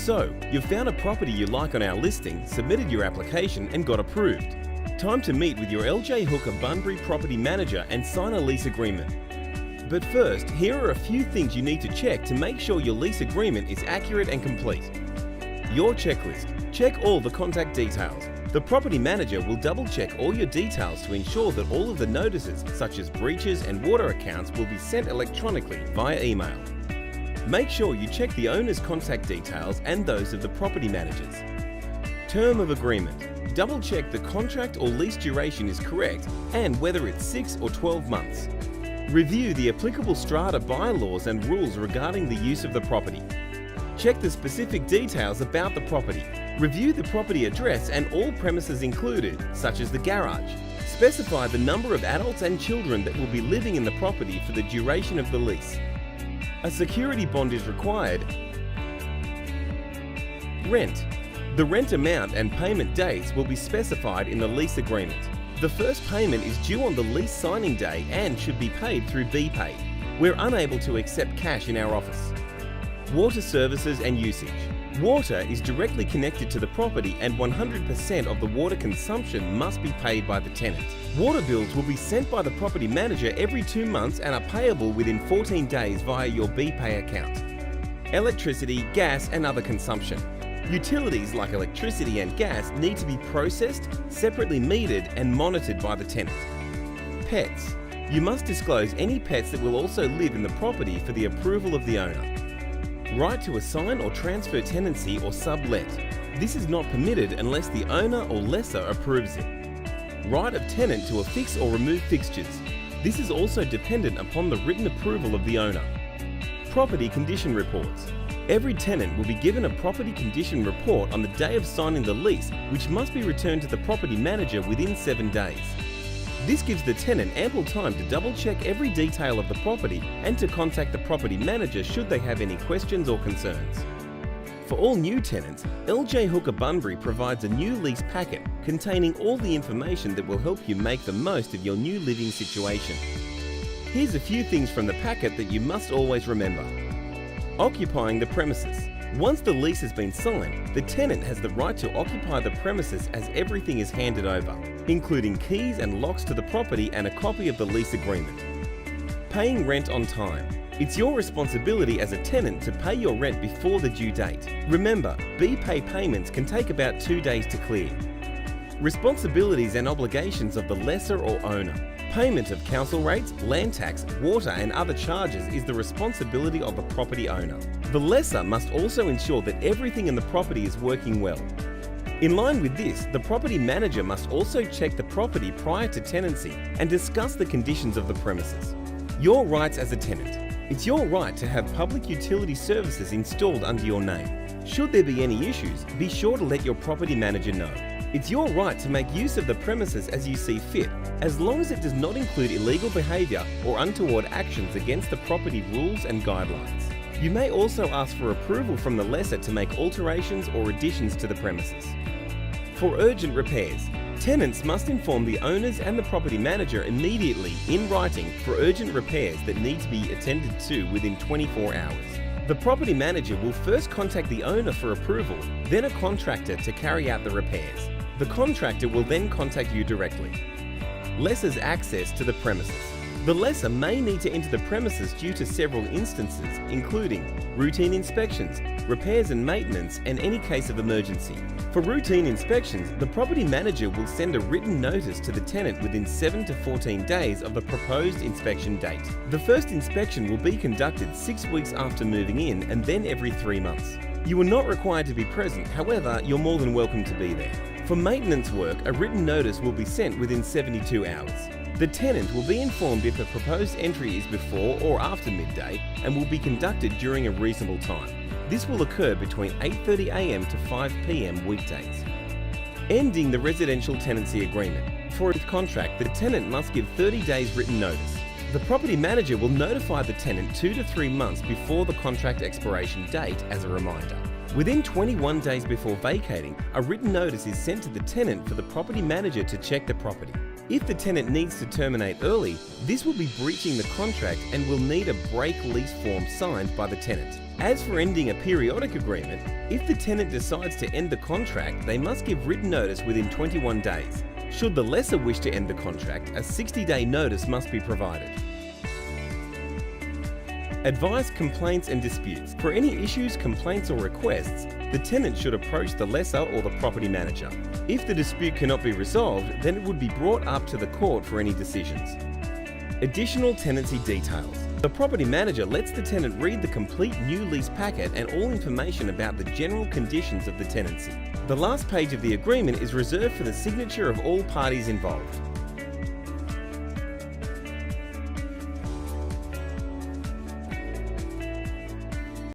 So, you've found a property you like on our listing, submitted your application and got approved. Time to meet with your LJ Hooker Bunbury property manager and sign a lease agreement. But first, here are a few things you need to check to make sure your lease agreement is accurate and complete. Your checklist. Check all the contact details. The property manager will double check all your details to ensure that all of the notices, such as breaches and water accounts, will be sent electronically via email. Make sure you check the owner's contact details and those of the property managers. Term of agreement. Double check the contract or lease duration is correct and whether it's 6 or 12 months. Review the applicable strata bylaws and rules regarding the use of the property. Check the specific details about the property. Review the property address and all premises included, such as the garage. Specify the number of adults and children that will be living in the property for the duration of the lease. A security bond is required. Rent. The rent amount and payment dates will be specified in the lease agreement. The first payment is due on the lease signing day and should be paid through BPay. We're unable to accept cash in our office. Water services and usage. Water is directly connected to the property and 100% of the water consumption must be paid by the tenant. Water bills will be sent by the property manager every 2 months and are payable within 14 days via your BPay account. Electricity, gas and other consumption. Utilities like electricity and gas need to be processed, separately metered and monitored by the tenant. Pets. You must disclose any pets that will also live in the property for the approval of the owner. Right to assign or transfer tenancy or sublet. This is not permitted unless the owner or lessor approves it. Right of tenant to affix or remove fixtures. This is also dependent upon the written approval of the owner. Property condition reports. Every tenant will be given a property condition report on the day of signing the lease, which must be returned to the property manager within 7 days. This gives the tenant ample time to double check every detail of the property and to contact the property manager should they have any questions or concerns. For all new tenants, LJ Hooker Bunbury provides a new lease packet containing all the information that will help you make the most of your new living situation. Here's a few things from the packet that you must always remember. Occupying the premises. Once the lease has been signed, the tenant has the right to occupy the premises as everything is handed over, including keys and locks to the property and a copy of the lease agreement. Paying rent on time. It's your responsibility as a tenant to pay your rent before the due date. Remember, BPay payments can take about 2 days to clear. Responsibilities and obligations of the lessor or owner. Payment of council rates, land tax, water and other charges is the responsibility of the property owner. The lessor must also ensure that everything in the property is working well. In line with this, the property manager must also check the property prior to tenancy and discuss the conditions of the premises. Your rights as a tenant. It's your right to have public utility services installed under your name. Should there be any issues, be sure to let your property manager know. It's your right to make use of the premises as you see fit, as long as it does not include illegal behaviour or untoward actions against the property rules and guidelines. You may also ask for approval from the lessor to make alterations or additions to the premises. For urgent repairs, tenants must inform the owners and the property manager immediately in writing for urgent repairs that need to be attended to within 24 hours. The property manager will first contact the owner for approval, then a contractor to carry out the repairs. The contractor will then contact you directly. Lessor's access to the premises. The lessor may need to enter the premises due to several instances, including routine inspections, repairs and maintenance, and any case of emergency. For routine inspections, the property manager will send a written notice to the tenant within 7 to 14 days of the proposed inspection date. The first inspection will be conducted 6 weeks after moving in and then every 3 months. You are not required to be present, however, you're more than welcome to be there. For maintenance work, a written notice will be sent within 72 hours. The tenant will be informed if a proposed entry is before or after midday and will be conducted during a reasonable time. This will occur between 8:30 AM to 5 PM weekdays. Ending the residential tenancy agreement. For its contract, the tenant must give 30 days written notice. The property manager will notify the tenant 2 to 3 months before the contract expiration date as a reminder. Within 21 days before vacating, a written notice is sent to the tenant for the property manager to check the property. If the tenant needs to terminate early, this will be breaching the contract and will need a break lease form signed by the tenant. As for ending a periodic agreement, if the tenant decides to end the contract, they must give written notice within 21 days. Should the lessor wish to end the contract, a 60-day notice must be provided. Advice, complaints and disputes. For any issues, complaints or requests, the tenant should approach the lessor or the property manager. If the dispute cannot be resolved, then it would be brought up to the court for any decisions. Additional tenancy details. The property manager lets the tenant read the complete new lease packet and all information about the general conditions of the tenancy. The last page of the agreement is reserved for the signature of all parties involved.